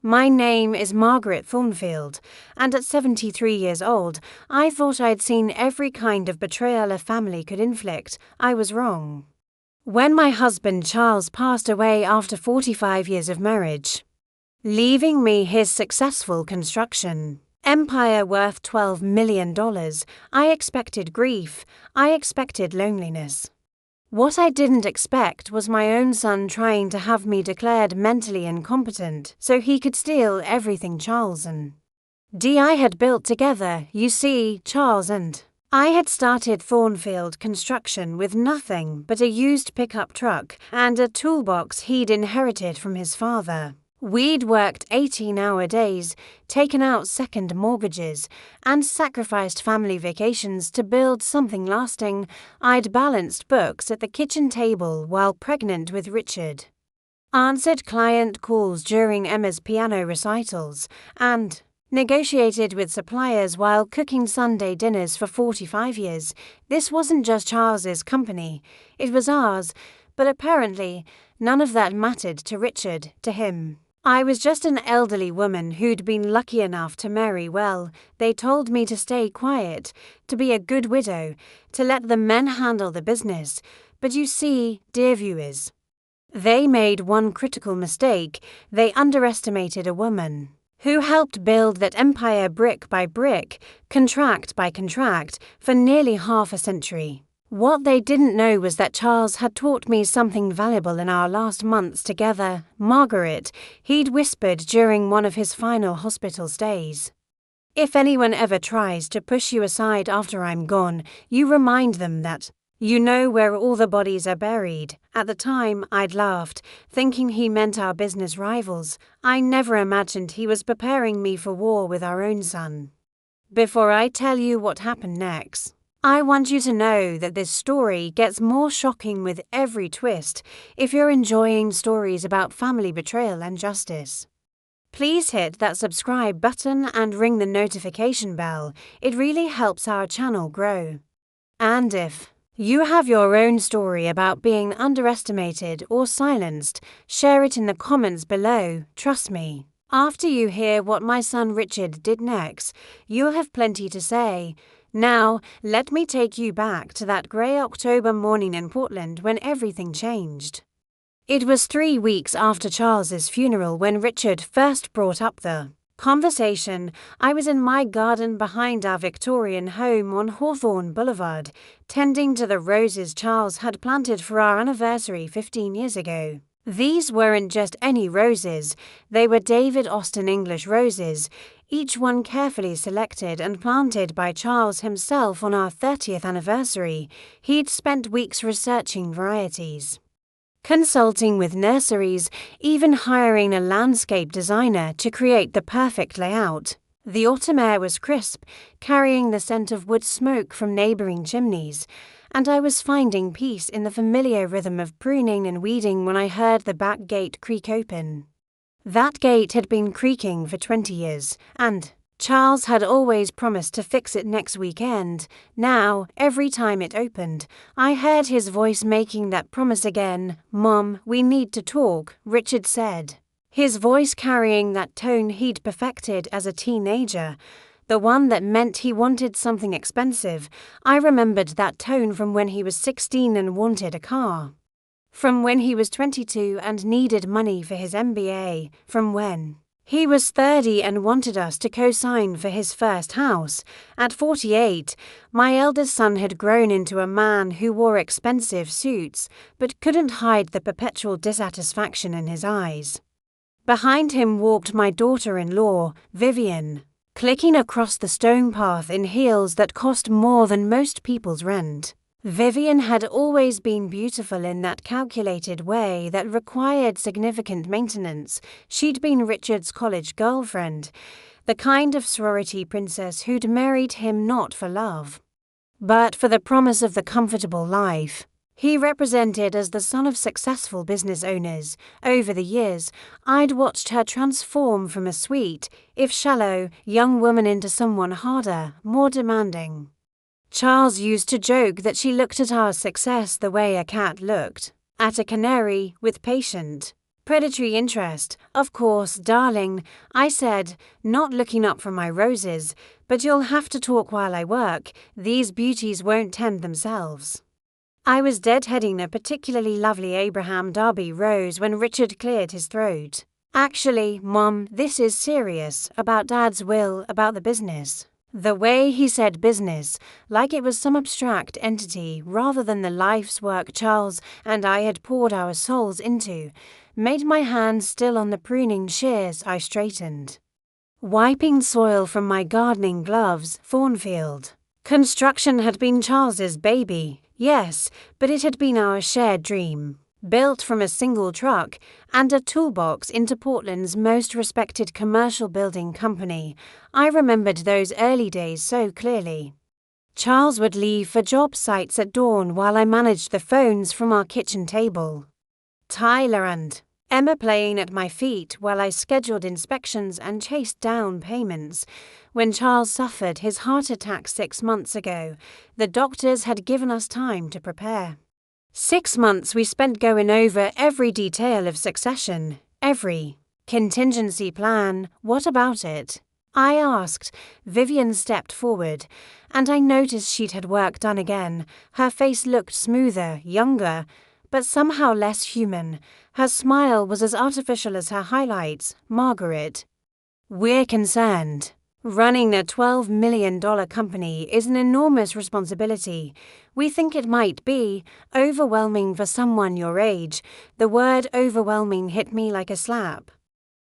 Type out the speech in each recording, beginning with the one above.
My name is Margaret Thornfield, and at 73 years old, I thought I'd seen every kind of betrayal a family could inflict. I was wrong. When my husband Charles passed away after 45 years of marriage, leaving me his successful construction empire worth $12 million, I expected grief, I expected loneliness. What I didn't expect was my own son trying to have me declared mentally incompetent so he could steal everything Charles and I had built together. You see, Charles and I had started Thornfield Construction with nothing but a used pickup truck and a toolbox he'd inherited from his father. We'd worked 18-hour days, taken out second mortgages, and sacrificed family vacations to build something lasting. I'd balanced books at the kitchen table while pregnant with Richard, answered client calls during Emma's piano recitals, and negotiated with suppliers while cooking Sunday dinners for 45 years. This wasn't just Charles's company, it was ours, but apparently none of that mattered to Richard, to him. I was just an elderly woman who'd been lucky enough to marry well. They told me to stay quiet, to be a good widow, to let the men handle the business. But you see, dear viewers, they made one critical mistake. They underestimated a woman who helped build that empire brick by brick, contract by contract, for nearly half a century. What they didn't know was that Charles had taught me something valuable in our last months together. Margaret, he'd whispered during one of his final hospital stays. If anyone ever tries to push you aside after I'm gone, you remind them that you know where all the bodies are buried. At the time, I'd laughed, thinking he meant our business rivals. I never imagined he was preparing me for war with our own son. Before I tell you what happened next, I want you to know that this story gets more shocking with every twist. If you're enjoying stories about family betrayal and justice, please hit that subscribe button and ring the notification bell. It really helps our channel grow. And if you have your own story about being underestimated or silenced, share it in the comments below. Trust me, after you hear what my son Richard did next, you'll have plenty to say. Now, let me take you back to that grey October morning in Portland when everything changed. It was 3 weeks after Charles's funeral when Richard first brought up the conversation. I was in my garden behind our Victorian home on Hawthorne Boulevard, tending to the roses Charles had planted for our anniversary 15 years ago. These weren't just any roses, they were David Austin English roses, each one carefully selected and planted by Charles himself on our 30th anniversary. He'd spent weeks researching varieties, consulting with nurseries, even hiring a landscape designer to create the perfect layout. The autumn air was crisp, carrying the scent of wood smoke from neighboring chimneys, and I was finding peace in the familiar rhythm of pruning and weeding when I heard the back gate creak open. That gate had been creaking for 20 years, and Charles had always promised to fix it next weekend. Now, every time it opened, I heard his voice making that promise again. "Mom, we need to talk," Richard said, his voice carrying that tone he'd perfected as a teenager, the one that meant he wanted something expensive. I remembered that tone from when he was 16 and wanted a car, from when he was 22 and needed money for his MBA, from when he was 30 and wanted us to co-sign for his first house. At 48, my eldest son had grown into a man who wore expensive suits but couldn't hide the perpetual dissatisfaction in his eyes. Behind him walked my daughter-in-law, Vivian, clicking across the stone path in heels that cost more than most people's rent. Vivian had always been beautiful in that calculated way that required significant maintenance. She'd been Richard's college girlfriend, the kind of sorority princess who'd married him not for love, but for the promise of the comfortable life he represented as the son of successful business owners. Over the years, I'd watched her transform from a sweet, if shallow, young woman into someone harder, more demanding. Charles used to joke that she looked at our success the way a cat looked at a canary, with patient Predatory interest. Of course, darling, I said, not looking up from my roses, but you'll have to talk while I work. These beauties won't tend themselves. I was deadheading a particularly lovely Abraham Darby rose when Richard cleared his throat. Actually, Mom, this is serious, about Dad's will, about the business. The way he said business, like it was some abstract entity rather than the life's work Charles and I had poured our souls into, made my hands still on the pruning shears I straightened. Wiping soil from my gardening gloves, Thornfield. Construction had been Charles's baby, yes, but it had been our shared dream. Built from a single truck and a toolbox into Portland's most respected commercial building company, I remembered those early days so clearly. Charles would leave for job sites at dawn while I managed the phones from our kitchen table. Tyler and Emma playing at my feet while I scheduled inspections and chased down payments. When Charles suffered his heart attack 6 months ago, the doctors had given us time to prepare. 6 months we spent going over every detail of succession, every contingency plan. What about it? I asked. Vivian stepped forward, and I noticed she'd had work done again. Her face looked smoother, younger, but somehow less human. Her smile was as artificial as her highlights. Margaret. We're concerned. Running a $12 million company is an enormous responsibility. We think it might be overwhelming for someone your age. The word overwhelming hit me like a slap.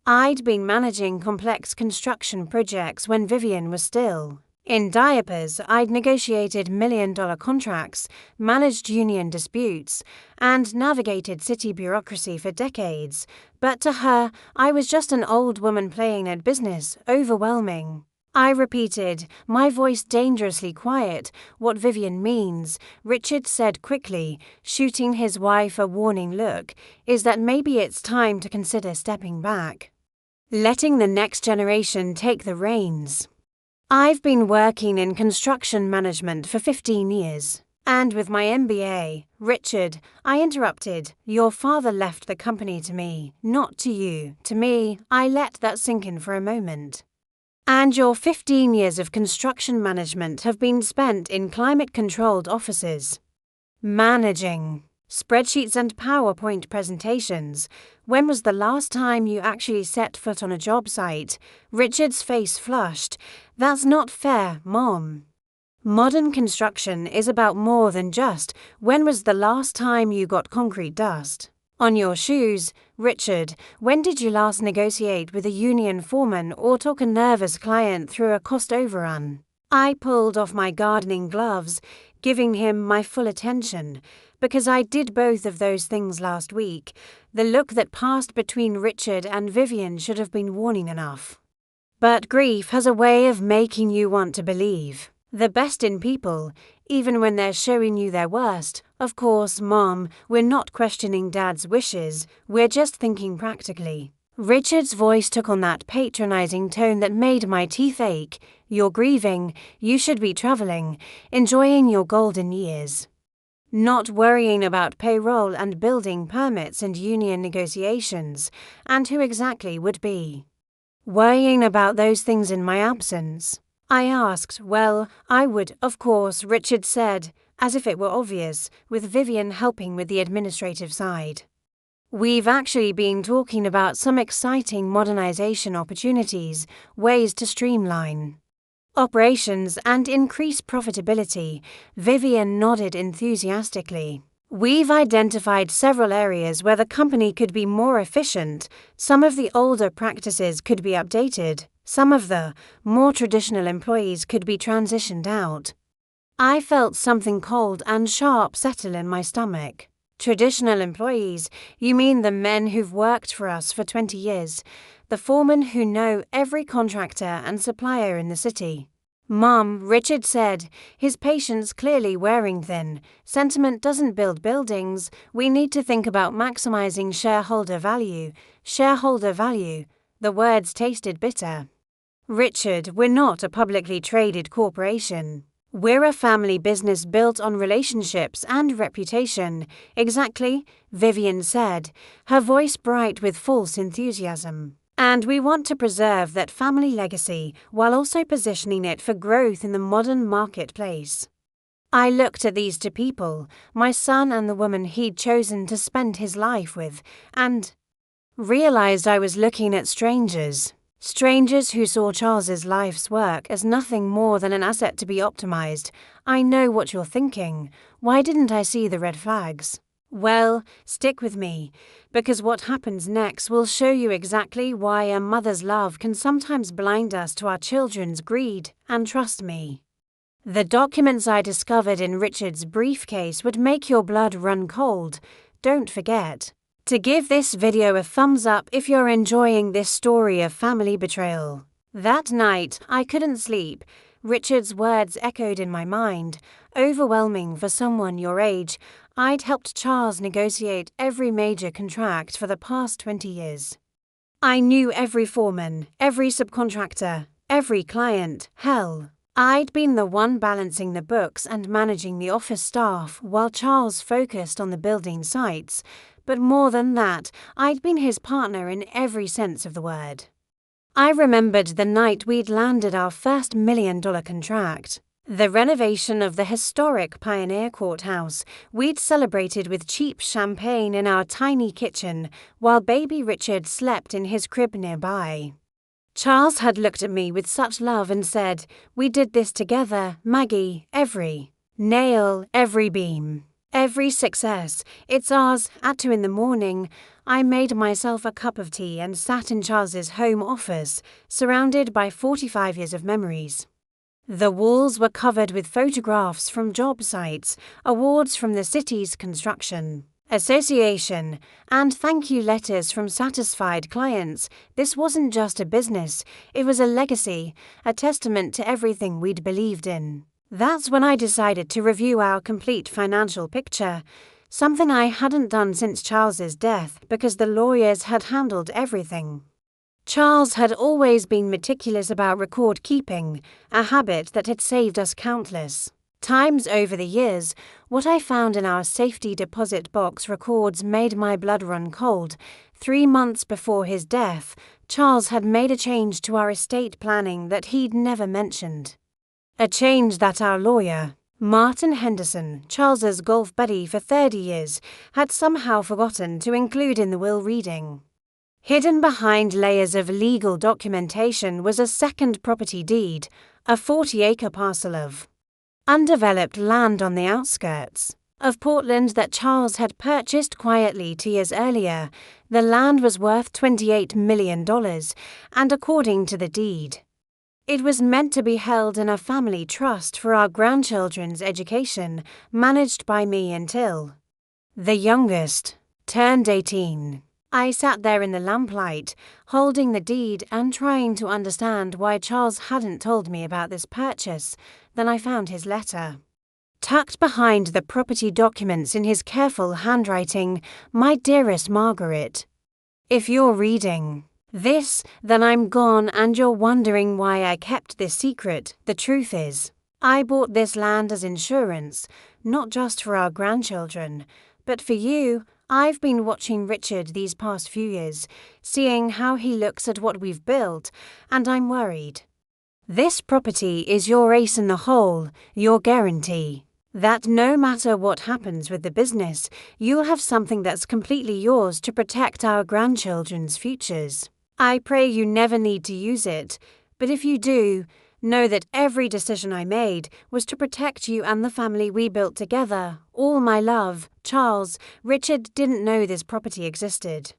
I'd been managing complex construction projects when Vivian was still in diapers. I'd negotiated million-dollar contracts, managed union disputes, and navigated city bureaucracy for decades. But to her, I was just an old woman playing at business, overwhelming. I repeated, my voice dangerously quiet, what Vivian means. Richard said quickly, shooting his wife a warning look, is that maybe it's time to consider stepping back. Letting the next generation take the reins. I've been working in construction management for 15 years. And with my MBA, Richard, I interrupted. Your father left the company to me, not to you. To me, I let that sink in for a moment. And your 15 years of construction management have been spent in climate-controlled offices. Managing spreadsheets and PowerPoint presentations. When was the last time you actually set foot on a job site? Richard's face flushed. That's not fair, Mom. Modern construction is about more than just, when was the last time you got concrete dust on your shoes? Richard, when did you last negotiate with a union foreman or talk a nervous client through a cost overrun? I pulled off my gardening gloves, giving him my full attention, because I did both of those things last week. The look that passed between Richard and Vivian should have been warning enough. But grief has a way of making you want to believe the best in people, even when they're showing you their worst. Of course, Mom, we're not questioning Dad's wishes, we're just thinking practically. Richard's voice took on that patronizing tone that made my teeth ache. You're grieving, you should be traveling, enjoying your golden years. Not worrying about payroll and building permits and union negotiations, and who exactly would be worrying about those things in my absence? I asked. Well, I would, of course, Richard said, as if it were obvious, with Vivian helping with the administrative side. We've actually been talking about some exciting modernization opportunities, ways to streamline operations and increase profitability. Vivian nodded enthusiastically. We've identified several areas where the company could be more efficient. Some of the older practices could be updated. Some of the more traditional employees could be transitioned out. I felt something cold and sharp settle in my stomach. Traditional employees? You mean the men who've worked for us for 20 years, the foremen who know every contractor and supplier in the city? Mom, Richard said, his patience clearly wearing thin. Sentiment doesn't build buildings. We need to think about maximizing shareholder value. Shareholder value. The words tasted bitter. Richard, we're not a publicly traded corporation. We're a family business built on relationships and reputation. Exactly, Vivian said, her voice bright with false enthusiasm. And we want to preserve that family legacy while also positioning it for growth in the modern marketplace. I looked at these two people, my son and the woman he'd chosen to spend his life with, and realized I was looking at strangers. Strangers who saw Charles's life's work as nothing more than an asset to be optimized. I know what you're thinking. Why didn't I see the red flags? Well, stick with me, because what happens next will show you exactly why a mother's love can sometimes blind us to our children's greed, and trust me. The documents I discovered in Richard's briefcase would make your blood run cold. Don't forget to give this video a thumbs up if you're enjoying this story of family betrayal. That night, I couldn't sleep. Richard's words echoed in my mind. Overwhelming for someone your age. I'd helped Charles negotiate every major contract for the past 20 years. I knew every foreman, every subcontractor, every client. Hell, I'd been the one balancing the books and managing the office staff while Charles focused on the building sites. But more than that, I'd been his partner in every sense of the word. I remembered the night we'd landed our first $1 million contract. The renovation of the historic Pioneer Courthouse. We'd celebrated with cheap champagne in our tiny kitchen while baby Richard slept in his crib nearby. Charles had looked at me with such love and said, "We did this together, Maggie, every nail, every beam. Every success, it's ours." At 2 a.m, I made myself a cup of tea and sat in Charles's home office, surrounded by 45 years of memories. The walls were covered with photographs from job sites, awards from the city's construction association, and thank you letters from satisfied clients. This wasn't just a business, it was a legacy, a testament to everything we'd believed in. That's when I decided to review our complete financial picture, something I hadn't done since Charles's death because the lawyers had handled everything. Charles had always been meticulous about record keeping, a habit that had saved us countless times over the years. What I found in our safety deposit box records made my blood run cold. 3 months before his death, Charles had made a change to our estate planning that he'd never mentioned. A change that our lawyer, Martin Henderson, Charles's golf buddy for 30 years, had somehow forgotten to include in the will reading. Hidden behind layers of legal documentation was a second property deed, a 40-acre parcel of undeveloped land on the outskirts of Portland that Charles had purchased quietly 2 years earlier. The land was worth $28 million, and according to the deed, it was meant to be held in a family trust for our grandchildren's education, managed by me until the youngest turned 18. I sat there in the lamplight, holding the deed and trying to understand why Charles hadn't told me about this purchase. Then I found his letter. Tucked behind the property documents in his careful handwriting, "My dearest Margaret, if you're reading this, then I'm gone and you're wondering why I kept this secret. The truth is, I bought this land as insurance, not just for our grandchildren, but for you. I've been watching Richard these past few years, seeing how he looks at what we've built, and I'm worried. This property is your ace in the hole, your guarantee that no matter what happens with the business, you'll have something that's completely yours to protect our grandchildren's futures. I pray you never need to use it, but if you do, know that every decision I made was to protect you and the family we built together. All my love, Charles." Richard didn't know this property existed.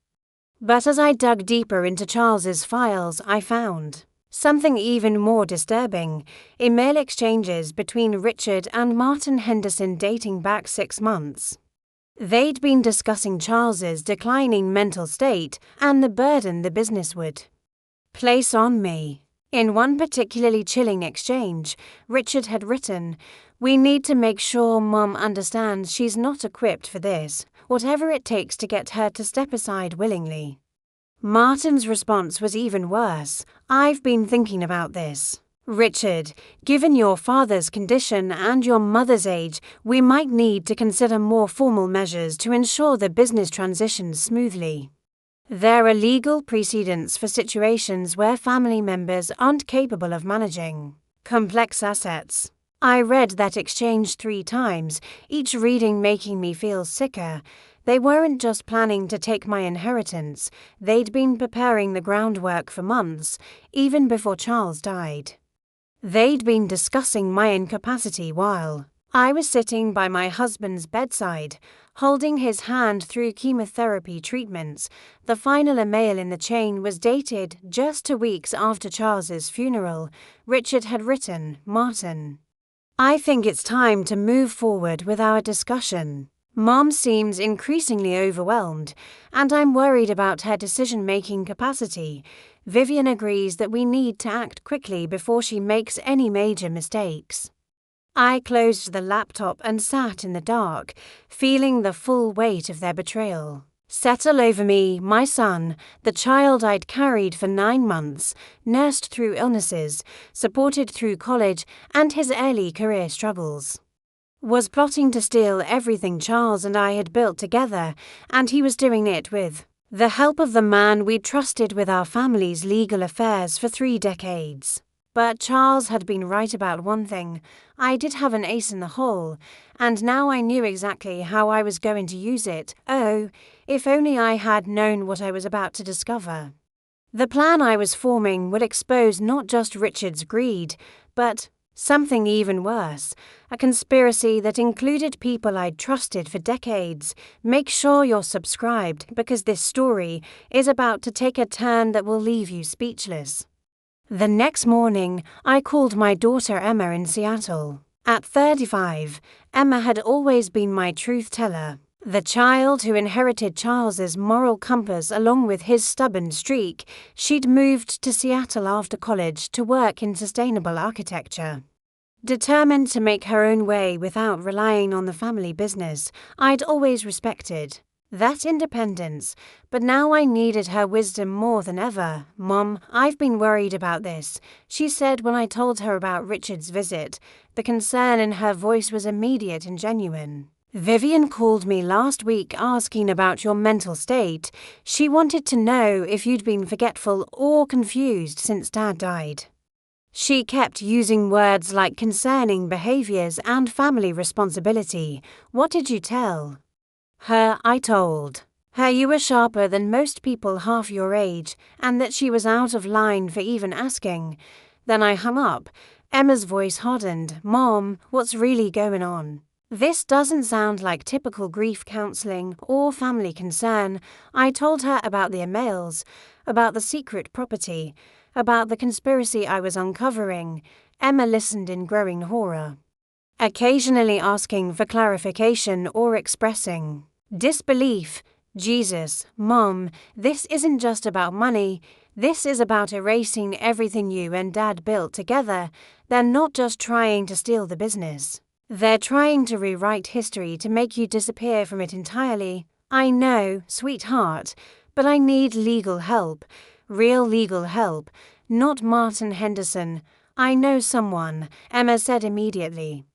But as I dug deeper into Charles's files, I found something even more disturbing: email exchanges between Richard and Martin Henderson dating back 6 months. They'd been discussing Charles's declining mental state and the burden the business would place on me. In one particularly chilling exchange, Richard had written, "We need to make sure Mom understands she's not equipped for this, whatever it takes to get her to step aside willingly." Martin's response was even worse. "I've been thinking about this. Richard, given your father's condition and your mother's age, we might need to consider more formal measures to ensure the business transitions smoothly. There are legal precedents for situations where family members aren't capable of managing complex assets. I read that exchange 3 times, each reading making me feel sicker. They weren't just planning to take my inheritance, they'd been preparing the groundwork for months, even before Charles died. They'd been discussing my incapacity while I was sitting by my husband's bedside, holding his hand through chemotherapy treatments. The final email in the chain was dated just 2 weeks after Charles's funeral. Richard had written, "Martin, I think it's time to move forward with our discussion. Mom seems increasingly overwhelmed, and I'm worried about her decision-making capacity. Vivian agrees that we need to act quickly before she makes any major mistakes." I closed the laptop and sat in the dark, feeling the full weight of their betrayal settle over me. My son, the child I'd carried for 9 months, nursed through illnesses, supported through college and his early career struggles, was plotting to steal everything Charles and I had built together, and he was doing it with the help of the man we'd trusted with our family's legal affairs for 3 decades. But Charles had been right about one thing: I did have an ace in the hole, and now I knew exactly how I was going to use it. Oh, if only I had known what I was about to discover. The plan I was forming would expose not just Richard's greed, but something even worse, a conspiracy that included people I'd trusted for decades. Make sure you're subscribed, because this story is about to take a turn that will leave you speechless. The next morning, I called my daughter Emma in Seattle. At 35, Emma had always been my truth teller, the child who inherited Charles's moral compass along with his stubborn streak. She'd moved to Seattle after college to work in sustainable architecture. Determined to make her own way without relying on the family business, I'd always respected that independence, but now I needed her wisdom more than ever. "Mom, I've been worried about this," she said when I told her about Richard's visit. The concern in her voice was immediate and genuine. "Vivian called me last week asking about your mental state. She wanted to know if you'd been forgetful or confused since Dad died. She kept using words like concerning behaviors and family responsibility. What did you tell her?" I told her you were sharper than most people half your age, and that she was out of line for even asking. Then I hung up. Emma's voice hardened. "Mom, what's really going on? This doesn't sound like typical grief counseling or family concern." I told her about the emails, about the secret property, about the conspiracy I was uncovering. Emma listened in growing horror, occasionally asking for clarification or expressing disbelief. "Jesus, Mom, this isn't just about money. This is about erasing everything you and Dad built together. They're not just trying to steal the business. They're trying to rewrite history to make you disappear from it entirely." "I know, sweetheart, but I need legal help. Real legal help, not Martin Henderson. I know someone," Emma said immediately.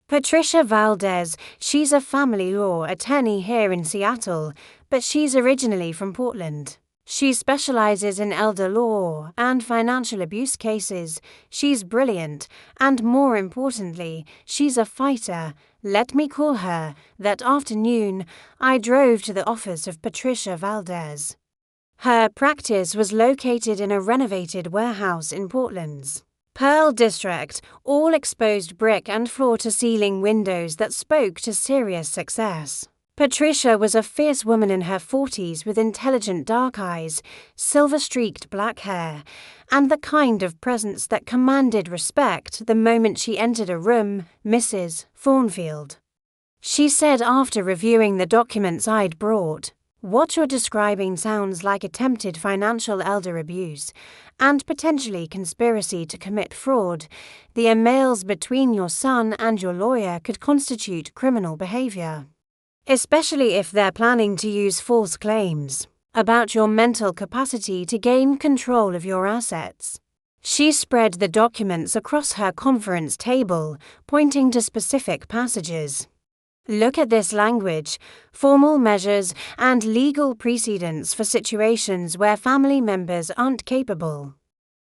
"Patricia Valdez. She's a family law attorney here in Seattle, but she's originally from Portland. She specializes in elder law and financial abuse cases. She's brilliant, and more importantly, she's a fighter. Let me call her." That afternoon, I drove to the office of Patricia Valdez. Her practice was located in a renovated warehouse in Portland's Pearl District, all exposed brick and floor-to-ceiling windows that spoke to serious success. Patricia was a fierce woman in her 40s with intelligent dark eyes, silver-streaked black hair, and the kind of presence that commanded respect the moment she entered a room. "Mrs. Thornfield," she said after reviewing the documents I'd brought, "what you're describing sounds like attempted financial elder abuse and potentially conspiracy to commit fraud. The emails between your son and your lawyer could constitute criminal behavior, especially if they're planning to use false claims about your mental capacity to gain control of your assets." She spread the documents across her conference table, pointing to specific passages. Look at this language: formal measures and legal precedents for situations where family members aren't capable.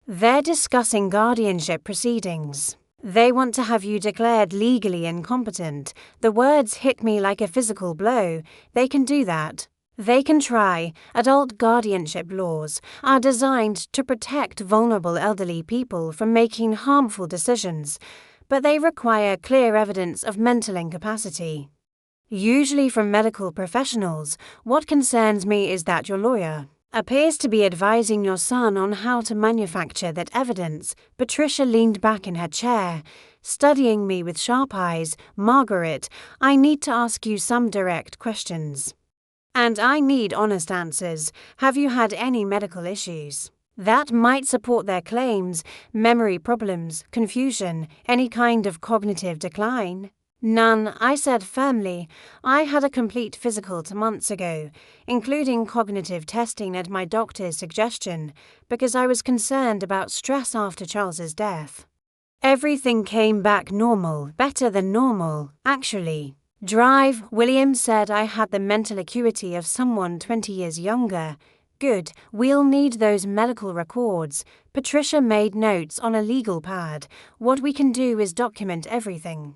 They're discussing guardianship proceedings. They want to have you declared legally incompetent. The words hit me like a physical blow. They can do that. They can try. Adult guardianship laws are designed to protect vulnerable elderly people from making harmful decisions, but they require clear evidence of mental incapacity. Usually from medical professionals. What concerns me is that your lawyer appears to be advising your son on how to manufacture that evidence. Patricia leaned back in her chair, studying me with sharp eyes. Margaret, I need to ask you some direct questions. And I need honest answers. Have you had any medical issues that might support their claims? Memory problems, confusion, any kind of cognitive decline? None, I said firmly. I had a complete physical 2 months ago, including cognitive testing at my doctor's suggestion, because I was concerned about stress after Charles's death. Everything came back normal, better than normal, actually. Drive, William said I had the mental acuity of someone 20 years younger. Good, we'll need those medical records. Patricia made notes on a legal pad. What we can do is document everything.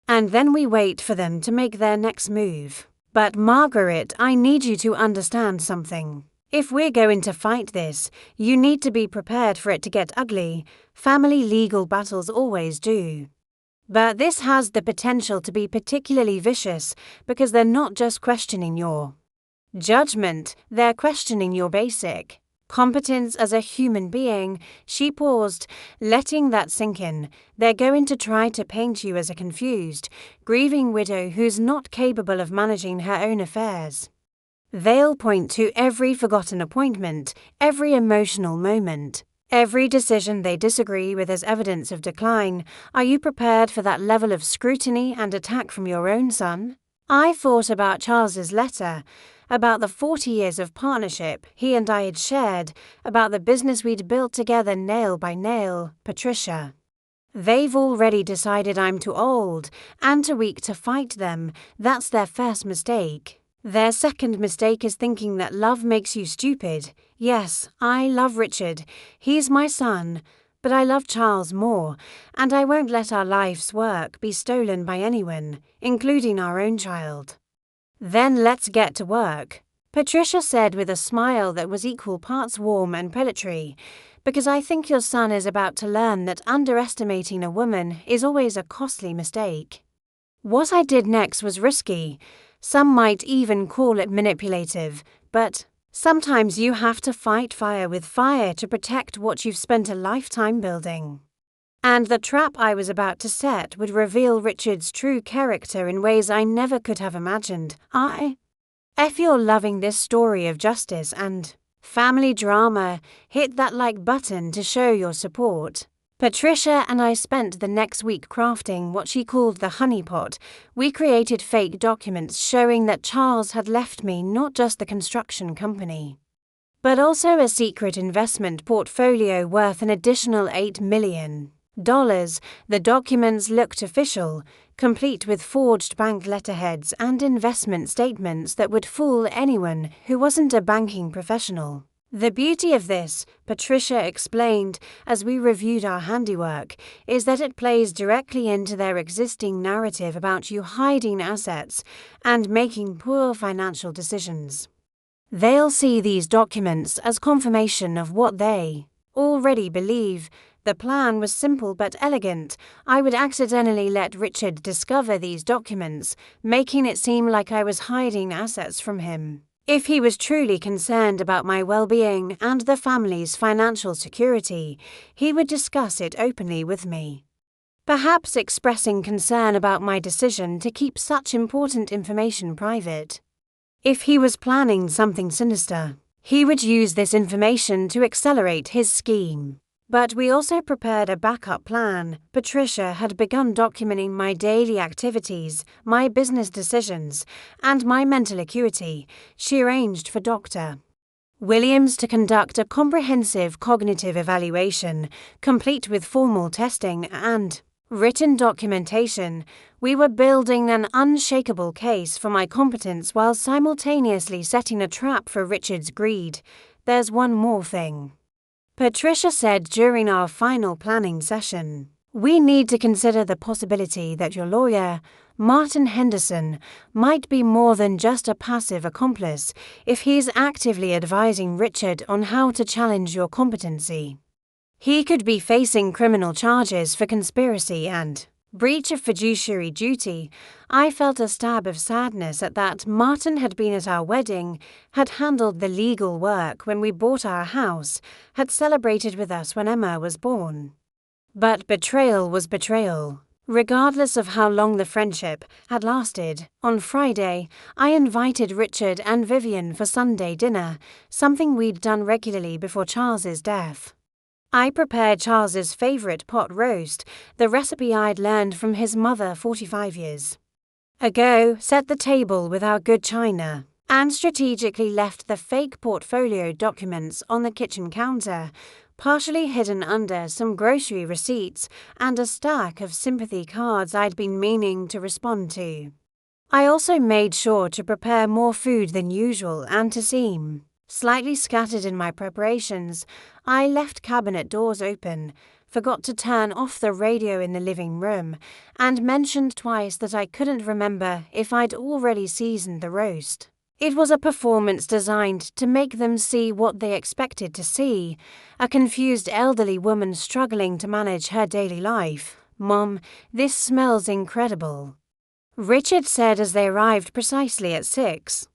And then we wait for them to make their next move. But Margaret, I need you to understand something. If we're going to fight this, you need to be prepared for it to get ugly. Family legal battles always do. But this has the potential to be particularly vicious because they're not just questioning your judgment, they're questioning your basic competence as a human being. She paused, letting that sink in. They're going to try to paint you as a confused, grieving widow who's not capable of managing her own affairs. They'll point to every forgotten appointment, every emotional moment, every decision they disagree with as evidence of decline. Are you prepared for that level of scrutiny and attack from your own son? I thought about Charles's letter, about the 40 years of partnership he and I had shared, about the business we'd built together nail by nail. Patricia, they've already decided I'm too old and too weak to fight them. That's their first mistake. Their second mistake is thinking that love makes you stupid. Yes, I love Richard. He's my son. But I love Charles more, and I won't let our life's work be stolen by anyone, including our own child. Then let's get to work, Patricia said with a smile that was equal parts warm and predatory, because I think your son is about to learn that underestimating a woman is always a costly mistake. What I did next was risky. Some might even call it manipulative, but sometimes you have to fight fire with fire to protect what you've spent a lifetime building. And the trap I was about to set would reveal Richard's true character in ways I never could have imagined. If you're loving this story of justice and family drama, hit that like button to show your support. Patricia and I spent the next week crafting what she called the honeypot. We created fake documents showing that Charles had left me not just the construction company, but also a secret investment portfolio worth an additional $8 million. The documents looked official, complete with forged bank letterheads and investment statements that would fool anyone who wasn't a banking professional. The beauty of this, Patricia explained as we reviewed our handiwork, is that it plays directly into their existing narrative about you hiding assets and making poor financial decisions. They'll see these documents as confirmation of what they already believe. The plan was simple but elegant. I would accidentally let Richard discover these documents, making it seem like I was hiding assets from him. If he was truly concerned about my well-being and the family's financial security, he would discuss it openly with me, perhaps expressing concern about my decision to keep such important information private. If he was planning something sinister, he would use this information to accelerate his scheme. But we also prepared a backup plan. Patricia had begun documenting my daily activities, my business decisions, and my mental acuity. She arranged for Dr. Williams to conduct a comprehensive cognitive evaluation, complete with formal testing and written documentation. We were building an unshakable case for my competence while simultaneously setting a trap for Richard's greed. There's one more thing, Patricia said during our final planning session. We need to consider the possibility that your lawyer, Martin Henderson, might be more than just a passive accomplice if he's actively advising Richard on how to challenge your competency. He could be facing criminal charges for conspiracy and breach of fiduciary duty. I felt a stab of sadness at that. Martin had been at our wedding, had handled the legal work when we bought our house, had celebrated with us when Emma was born. But betrayal was betrayal, regardless of how long the friendship had lasted. On Friday, I invited Richard and Vivian for Sunday dinner, something we'd done regularly before Charles's death. I prepared Charles's favourite pot roast, the recipe I'd learned from his mother 45 years ago, set the table with our good china, and strategically left the fake portfolio documents on the kitchen counter, partially hidden under some grocery receipts and a stack of sympathy cards I'd been meaning to respond to. I also made sure to prepare more food than usual and to seem slightly scattered in my preparations. I left cabinet doors open, forgot to turn off the radio in the living room, and mentioned twice that I couldn't remember if I'd already seasoned the roast. It was a performance designed to make them see what they expected to see, a confused elderly woman struggling to manage her daily life. "Mom, this smells incredible," Richard said as they arrived precisely at 6,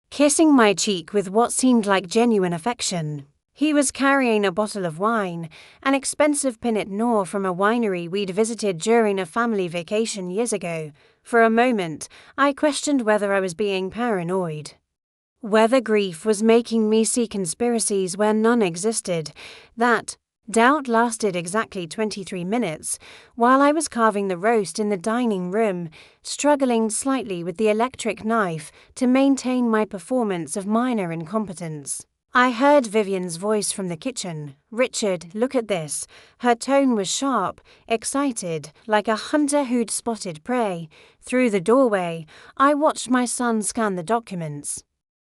kissing my cheek with what seemed like genuine affection. He was carrying a bottle of wine, an expensive Pinot Noir from a winery we'd visited during a family vacation years ago. For a moment, I questioned whether I was being paranoid, whether grief was making me see conspiracies where none existed. That doubt lasted exactly 23 minutes, while I was carving the roast in the dining room, struggling slightly with the electric knife to maintain my performance of minor incompetence. I heard Vivian's voice from the kitchen. "Richard, look at this." Her tone was sharp, excited, like a hunter who'd spotted prey. Through the doorway, I watched my son scan the documents,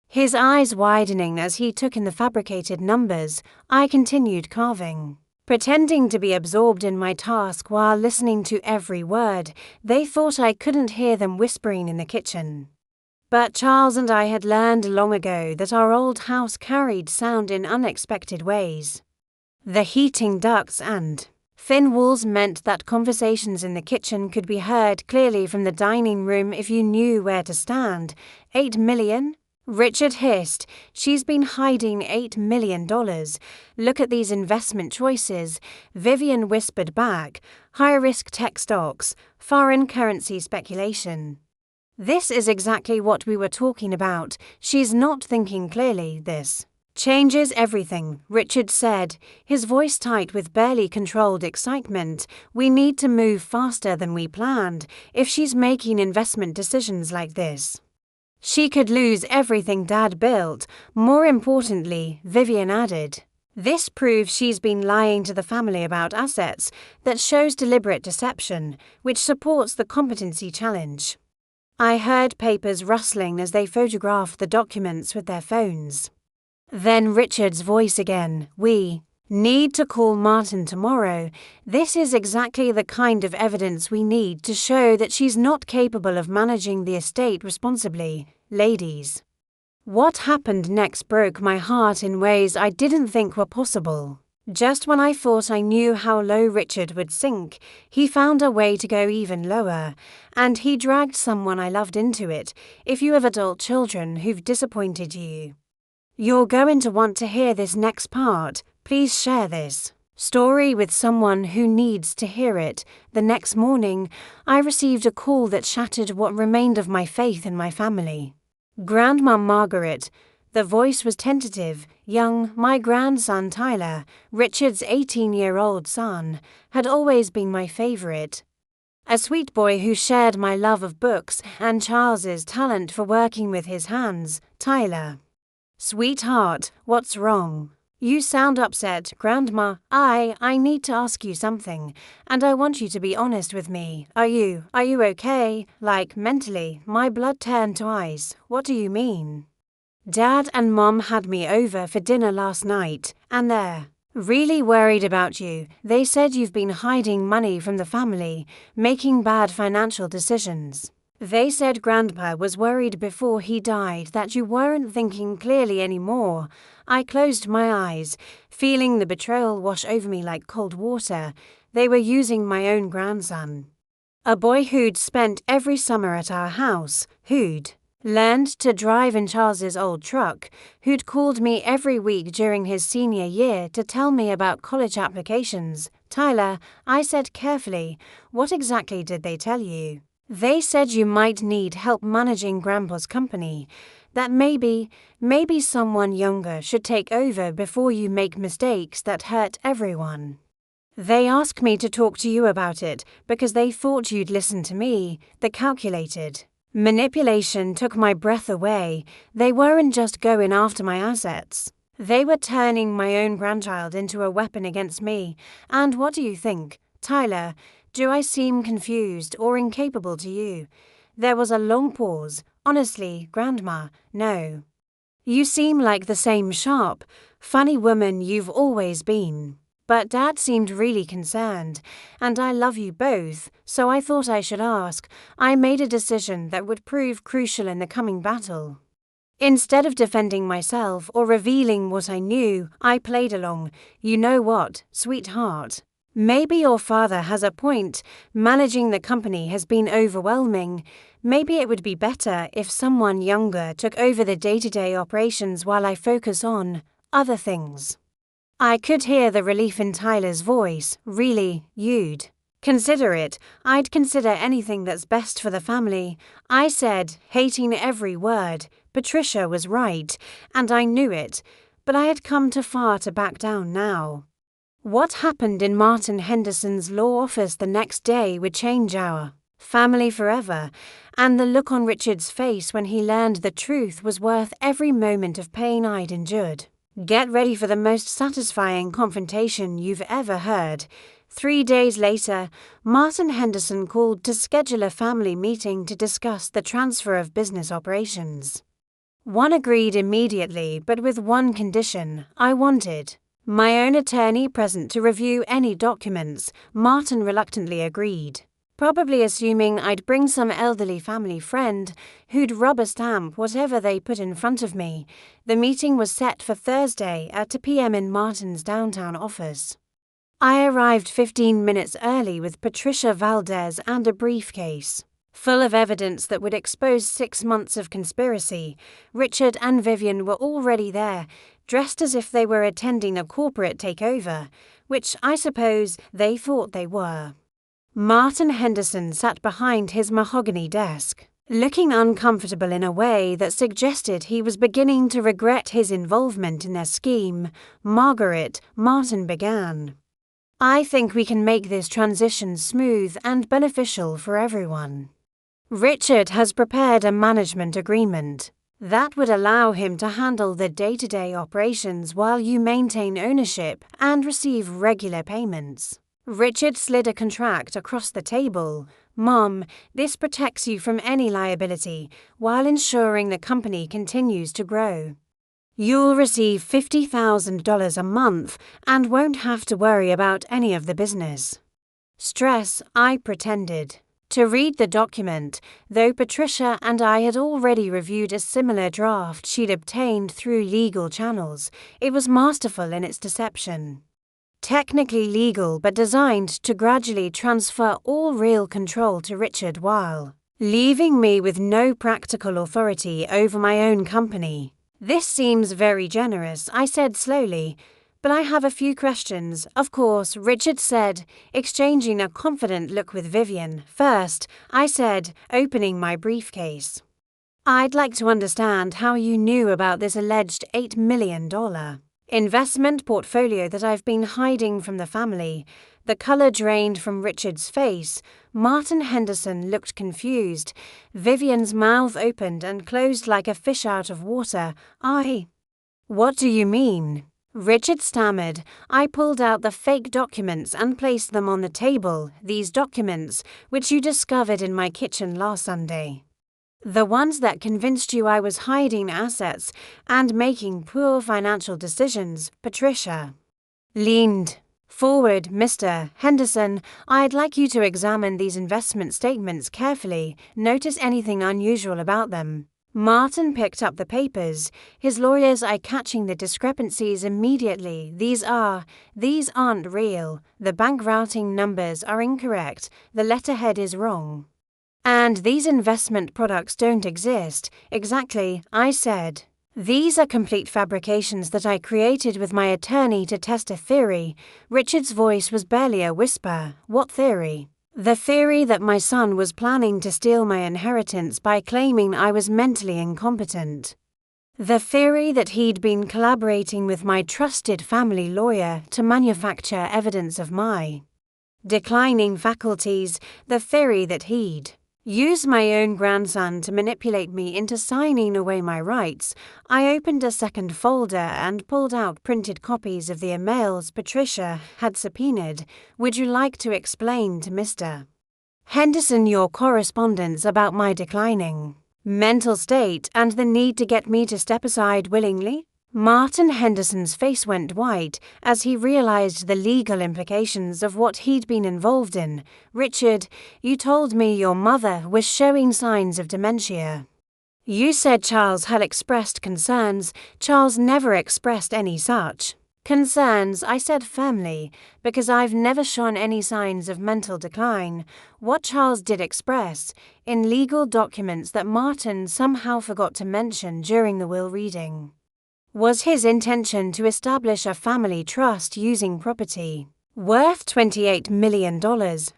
his eyes widening as he took in the fabricated numbers. I continued carving, pretending to be absorbed in my task while listening to every word. They thought I couldn't hear them whispering in the kitchen. But Charles and I had learned long ago that our old house carried sound in unexpected ways. The heating ducts and thin walls meant that conversations in the kitchen could be heard clearly from the dining room if you knew where to stand. $8 million? Richard hissed. "She's been hiding $8 million. Look at these investment choices." Vivian whispered back. "High-risk tech stocks, foreign currency speculation." This is exactly what we were talking about. She's not thinking clearly. This changes everything, Richard said, his voice tight with barely controlled excitement. "We need to move faster than we planned. If she's making investment decisions like this, she could lose everything Dad built." More importantly, Vivian added, "this proves she's been lying to the family about assets. That shows deliberate deception, which supports the competency challenge." I heard papers rustling as they photographed the documents with their phones. Then Richard's voice again. "We need to call Martin tomorrow. This is exactly the kind of evidence we need to show that she's not capable of managing the estate responsibly, ladies." What happened next broke my heart in ways I didn't think were possible. Just when I thought I knew how low Richard would sink, he found a way to go even lower, and he dragged someone I loved into it. If you have adult children who've disappointed you, you're going to want to hear this next part. Please share this story with someone who needs to hear it. The next morning, I received a call that shattered what remained of my faith in my family. "Grandma Margaret." The voice was tentative. "Young, my grandson Tyler, Richard's 18-year-old son, had always been my favorite. A sweet boy who shared my love of books and Charles's talent for working with his hands. Tyler Sweetheart, what's wrong? You sound upset, Grandma. I need to ask you something, and I want you to be honest with me. Are you okay? Like, mentally, my blood turned to ice. What do you mean? Dad and Mom had me over for dinner last night, and they're really worried about you. They said you've been hiding money from the family, making bad financial decisions. They said Grandpa was worried before he died that you weren't thinking clearly anymore. I closed my eyes, feeling the betrayal wash over me like cold water. They were using my own grandson. A boy who'd spent every summer at our house, who'd learned to drive in Charles's old truck, who'd called me every week during his senior year to tell me about college applications. Tyler, I said carefully, what exactly did they tell you? They said you might need help managing Grandpa's company, that maybe someone younger should take over before you make mistakes that hurt everyone. They asked me to talk to you about it because they thought you'd listen to me. The calculated manipulation took my breath away. They weren't just going after my assets. They were turning my own grandchild into a weapon against me. And what do you think, Tyler? Do I seem confused or incapable to you? There was a long pause. Honestly, Grandma, no. You seem like the same sharp, funny woman you've always been. But Dad seemed really concerned, and I love you both, so I thought I should ask. I made a decision that would prove crucial in the coming battle. Instead of defending myself or revealing what I knew, I played along. You know what, sweetheart? Maybe your father has a point. Managing the company has been overwhelming. Maybe it would be better if someone younger took over the day-to-day operations while I focus on other things. I could hear the relief in Tyler's voice. Really, you'd consider it. I'd consider anything that's best for the family. I said, hating every word. Patricia was right, and I knew it, but I had come too far to back down now. What happened in Martin Henderson's law office the next day would change our family forever, and the look on Richard's face when he learned the truth was worth every moment of pain I'd endured. Get ready for the most satisfying confrontation you've ever heard. 3 days later, Martin Henderson called to schedule a family meeting to discuss the transfer of business operations. One agreed immediately, but with one condition. I wanted my own attorney present to review any documents. Martin reluctantly agreed, probably assuming I'd bring some elderly family friend who'd rubber stamp whatever they put in front of me. The meeting was set for Thursday at 2 p.m. in Martin's downtown office. I arrived 15 minutes early with Patricia Valdez and a briefcase full of evidence that would expose 6 months of conspiracy. Richard and Vivian were already there, dressed as if they were attending a corporate takeover, which I suppose they thought they were. Martin Henderson sat behind his mahogany desk, looking uncomfortable in a way that suggested he was beginning to regret his involvement in their scheme. Margaret, Martin began. I think we can make this transition smooth and beneficial for everyone. Richard has prepared a management agreement that would allow him to handle the day-to-day operations while you maintain ownership and receive regular payments. Richard slid a contract across the table. Mom, this protects you from any liability while ensuring the company continues to grow. You'll receive $50,000 a month and won't have to worry about any of the business stress. I pretended to read the document, though Patricia and I had already reviewed a similar draft she'd obtained through legal channels. It was masterful in its deception. Technically legal but designed to gradually transfer all real control to Richard while leaving me with no practical authority over my own company. This seems very generous, I said slowly, but I have a few questions. Of course, Richard said, exchanging a confident look with Vivian. First, I said, opening my briefcase, I'd like to understand how you knew about this alleged $8 million investment portfolio that I've been hiding from the family. The color drained from Richard's face. Martin Henderson looked confused. Vivian's mouth opened and closed like a fish out of water. What do you mean? Richard stammered. I pulled out the fake documents and placed them on the table, these documents, which you discovered in my kitchen last Sunday. The ones that convinced you I was hiding assets and making poor financial decisions, Patricia. Leaned forward, Mr. Henderson. I'd like you to examine these investment statements carefully, notice anything unusual about them. Martin picked up the papers, his lawyer's eye catching the discrepancies immediately. These aren't real. The bank routing numbers are incorrect. The letterhead is wrong. And these investment products don't exist. Exactly, I said. These are complete fabrications that I created with my attorney to test a theory. Richard's voice was barely a whisper. What theory? The theory that my son was planning to steal my inheritance by claiming I was mentally incompetent. The theory that he'd been collaborating with my trusted family lawyer to manufacture evidence of my declining faculties. The theory that he'd used my own grandson to manipulate me into signing away my rights. I opened a second folder and pulled out printed copies of the emails Patricia had subpoenaed. Would you like to explain to Mr. Henderson your correspondence about my declining mental state and the need to get me to step aside willingly? Martin Henderson's face went white as he realized the legal implications of what he'd been involved in. Richard, you told me your mother was showing signs of dementia. You said Charles had expressed concerns. Charles never expressed any such concerns, I said firmly, because I've never shown any signs of mental decline. What Charles did express, in legal documents that Martin somehow forgot to mention during the will reading, was his intention to establish a family trust using property worth $28 million,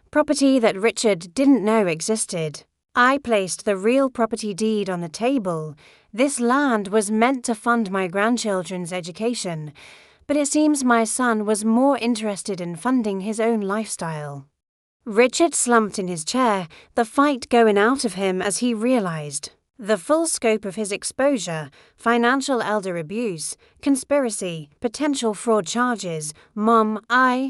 property that Richard didn't know existed. I placed the real property deed on the table. This land was meant to fund my grandchildren's education, but it seems my son was more interested in funding his own lifestyle. Richard slumped in his chair, the fight going out of him as he realized the full scope of his exposure: financial elder abuse, conspiracy, potential fraud charges. Mom,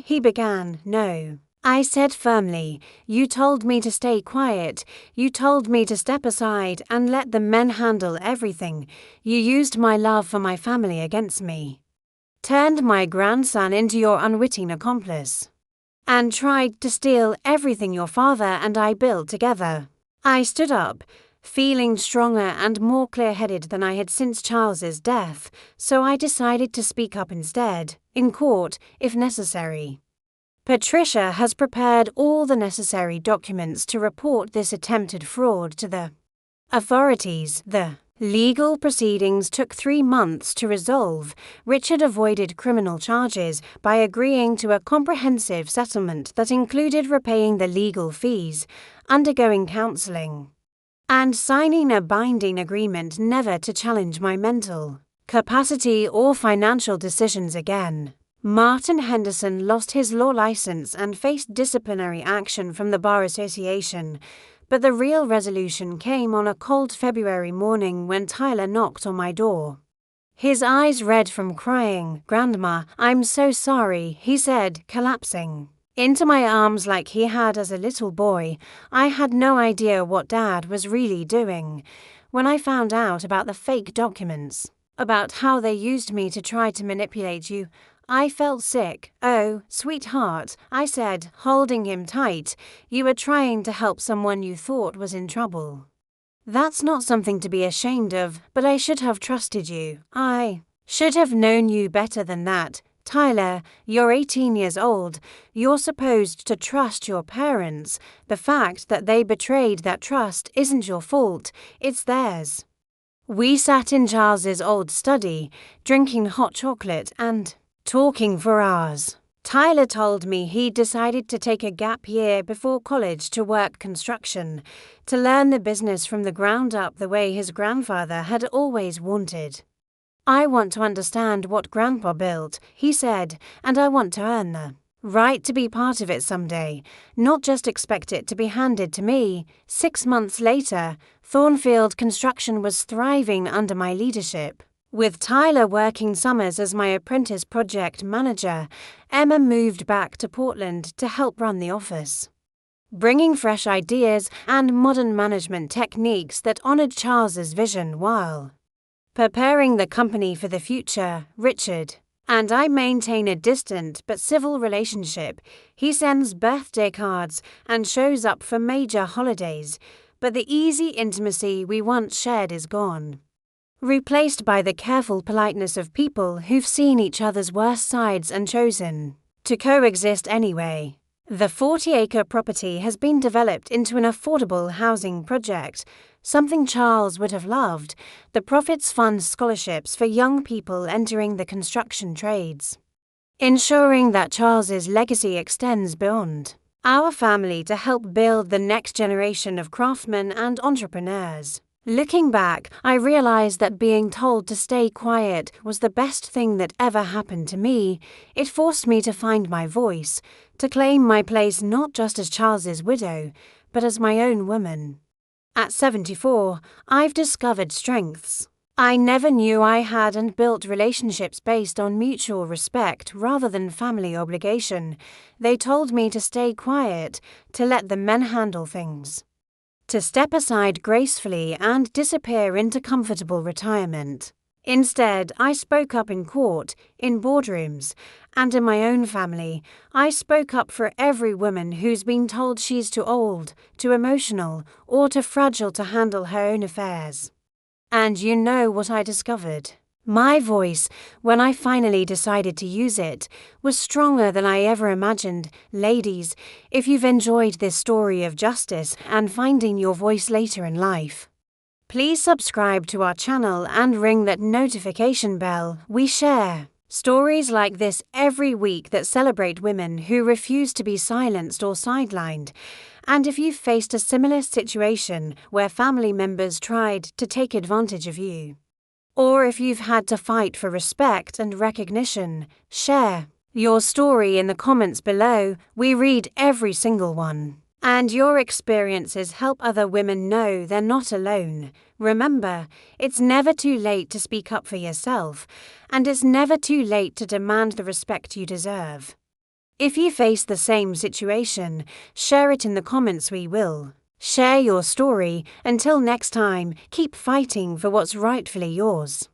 he began. No. I said firmly, you told me to stay quiet. You told me to step aside and let the men handle everything. You used my love for my family against me, turned my grandson into your unwitting accomplice, and tried to steal everything your father and I built together. I stood up, feeling stronger and more clear-headed than I had since Charles's death, so I decided to speak up instead, in court, if necessary. Patricia has prepared all the necessary documents to report this attempted fraud to the authorities. The legal proceedings took 3 months to resolve. Richard avoided criminal charges by agreeing to a comprehensive settlement that included repaying the legal fees, undergoing counseling, and signing a binding agreement never to challenge my mental capacity or financial decisions again. Martin Henderson lost his law license and faced disciplinary action from the Bar Association, but the real resolution came on a cold February morning when Tyler knocked on my door. His eyes red from crying. "Grandma, I'm so sorry," he said, collapsing into my arms like he had as a little boy. I had no idea what Dad was really doing. When I found out about the fake documents, about how they used me to try to manipulate you, I felt sick. "Oh, sweetheart," I said, holding him tight, "you were trying to help someone you thought was in trouble. That's not something to be ashamed of, but I should have trusted you. I should have known you better than that. Tyler, you're 18 years old. You're supposed to trust your parents. The fact that they betrayed that trust isn't your fault, it's theirs." We sat in Charles's old study, drinking hot chocolate and talking for hours. Tyler told me he'd decided to take a gap year before college to work construction, to learn the business from the ground up the way his grandfather had always wanted. "I want to understand what Grandpa built," he said, "and I want to earn the right to be part of it someday, not just expect it to be handed to me." 6 months later, Thornfield Construction was thriving under my leadership. With Tyler working summers as my apprentice project manager, Emma moved back to Portland to help run the office, bringing fresh ideas and modern management techniques that honored Charles's vision while preparing the company for the future. Richard and I maintain a distant but civil relationship. He sends birthday cards and shows up for major holidays, but the easy intimacy we once shared is gone, replaced by the careful politeness of people who've seen each other's worst sides and chosen to coexist anyway. The 40-acre property has been developed into an affordable housing project, something Charles would have loved. The profits fund scholarships for young people entering the construction trades, ensuring that Charles's legacy extends beyond our family to help build the next generation of craftsmen and entrepreneurs. Looking back, I realized that being told to stay quiet was the best thing that ever happened to me. It forced me to find my voice, to claim my place not just as Charles's widow, but as my own woman. At 74, I've discovered strengths I never knew I had and built relationships based on mutual respect rather than family obligation. They told me to stay quiet, to let the men handle things, to step aside gracefully and disappear into comfortable retirement. Instead, I spoke up in court, in boardrooms, and in my own family. I spoke up for every woman who's been told she's too old, too emotional, or too fragile to handle her own affairs. And you know what I discovered? My voice, when I finally decided to use it, was stronger than I ever imagined. Ladies, if you've enjoyed this story of justice and finding your voice later in life, please subscribe to our channel and ring that notification bell. We share stories like this every week that celebrate women who refuse to be silenced or sidelined. And if you've faced a similar situation where family members tried to take advantage of you, or if you've had to fight for respect and recognition, share your story in the comments below. We read every single one. And your experiences help other women know they're not alone. Remember, it's never too late to speak up for yourself, and it's never too late to demand the respect you deserve. If you face the same situation, share it in the comments. We will share your story. Until next time, keep fighting for what's rightfully yours.